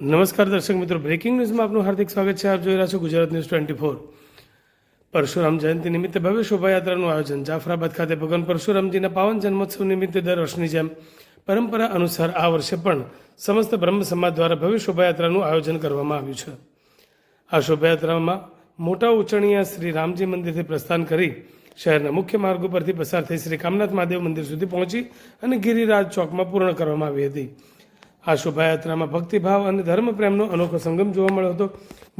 નમસ્કાર દર્શક મિત્રો, બ્રેકિંગ ન્યૂઝમાં આપનું હાર્દિક સ્વાગત છે. આપ જોઈ રહ્યા છો ગુજરાત ન્યૂઝ 24. પરશુરામ જયંતિ નિમિત્તે ભવ્ય શોભાયાત્રાનું આયોજન. જાફરાબાદ ખાતે ભગવાન પરશુરામજીના પાવન જન્મોત્સવ નિમિત્તે દર વર્ષની જેમ પરંપરા અનુસાર આ વર્ષે પણ સમસ્ત બ્રહ્મ સમાજ દ્વારા ભવ્ય શોભાયાત્રાનું આયોજન કરવામાં આવ્યું છે. આ શોભાયાત્રામાં મોટા ઉચણીયા શ્રી રામજી મંદિરથી પ્રસ્થાન કરી શહેરના મુખ્ય માર્ગો પરથી પસાર થઈ શ્રી કામનાથ મહાદેવ મંદિર સુધી પહોંચી અને ગિરિરાજ ચોકમાં પૂર્ણ કરવામાં આવી હતી. આ શોભાયાત્રામાં ભક્તિભાવ અને ધર્મ પ્રેમનો અનોખો સંગમ જોવા મળ્યો હતો.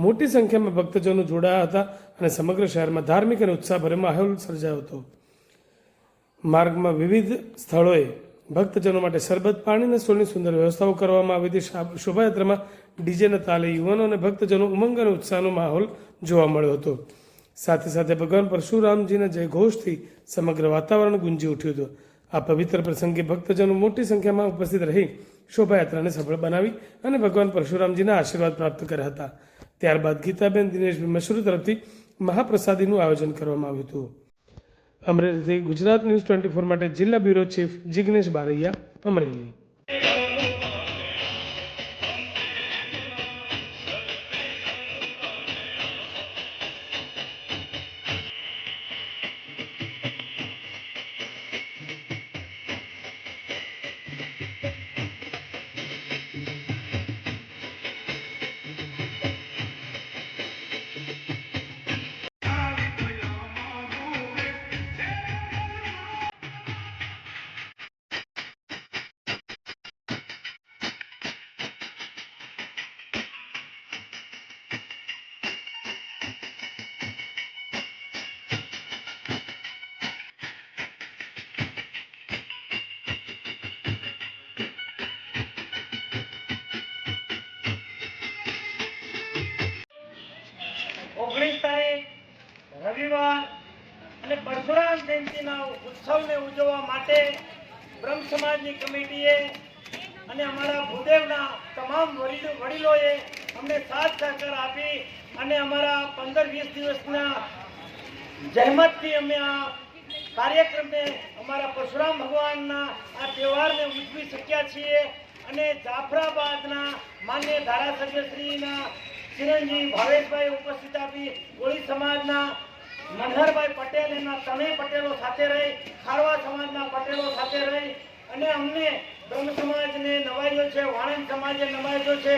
મોટી સંખ્યામાં ભક્તજનો જોડાયા હતા અને સમગ્ર શહેરમાં ધાર્મિક અને ઉત્સાહભર્યો માહોલ સર્જાયો હતો. માર્ગમાં વિવિધ સ્થળોએ ભક્તજનો માટે શરબત, પાણી અને સ્ટોલની સુંદર વ્યવસ્થાઓ કરવામાં આવી હતી. શોભાયાત્રામાં ડીજેના તાલે યુવાનો અને ભક્તજનો ઉમંગ અને ઉત્સાહનો માહોલ જોવા મળ્યો હતો. સાથે સાથે ભગવાન પરશુરામજીના જયઘોષથી સમગ્ર વાતાવરણ ગુંજી ઉઠ્યું હતું. આ પવિત્ર પ્રસંગે ભક્તજનો મોટી સંખ્યામાં ઉપસ્થિત રહી શોભાયાત્રાને સફળ બનાવી અને ભગવાન પરશુરામજીના આશીર્વાદ પ્રાપ્ત કર્યા હતા. ત્યારબાદ ગીતાબેન દિનેશભાઈ મશરૂ તરફથી મહાપ્રસાદીનું આયોજન કરવામાં આવ્યું હતું. અમરેલીથી ગુજરાત ન્યૂઝ 24 માટે જિલ્લા બ્યુરો ચીફ જિગ્નેશ બારૈયા, અમરેલી. રવિવાર અને પરશુરામ જયંતિના ઉત્સવને ઉજવવા માટે બ્રહ્મ સમાજની કમિટીએ અને અમારા ભૂદેવના તમામ વડીલોએ અમને સાથ સહકાર આપી અને અમારા 15-20 દિવસના જહેમતથી અમે આ કાર્યક્રમને, અમારા પરશુરામ ભગવાનના આ તહેવારને ઉજવી શક્યા છીએ. અને જાફરાબાદના માન્ય ધારાસભ્યશ્રીના ચિરંજીવ ભાવેશભાઈ ઉપસ્થિત આપી, કોળી સમાજના મનહરભાઈ પટેલ, એના ત્રણેય પટેલો સાથે રહી, ખારવા સમાજના પટેલો સાથે રહી અને અમને બ્રહ્મ સમાજને નવાજ્યો છે, વાણંદ સમાજે નવાજ્યો છે,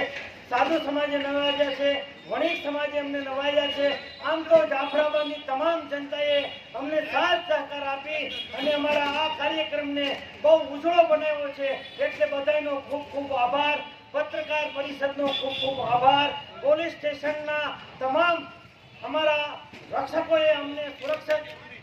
સાધુ સમાજે નવાજ્યા છે, વણિક સમાજે અમને નવાજ્યા છે. આમ તો જાફરાબાદની તમામ જનતાએ અમને સાથ સહકાર આપી અને અમારા આ કાર્યક્રમને બહુ ઉજળો બનાવ્યો છે. એટલે બધાનો ખૂબ ખૂબ આભાર. પત્રકાર પરિષદનો ખૂબ ખૂબ આભાર. પોલીસ સ્ટેશનના તમામ અમારા રક્ષકોએ અમને સુરક્ષા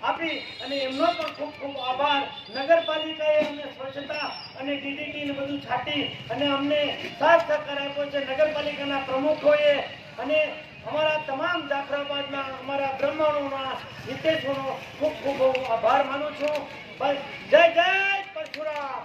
આપી અને એમનો પણ ખૂબ ખૂબ આભાર. નગરપાલિકાએ અમને સ્વચ્છતા અને ડીડીટી ને બધું છાંટી અને અમને સાથ સહકાર આપ્યો છે. નગરપાલિકાના પ્રમુખોએ અને અમારા તમામ જાફરાબાદના અમારા બ્રાહ્મણોના હિતેશોનો ખૂબ ખૂબ આભાર માનું છું. બસ જય જય પરશુરામ.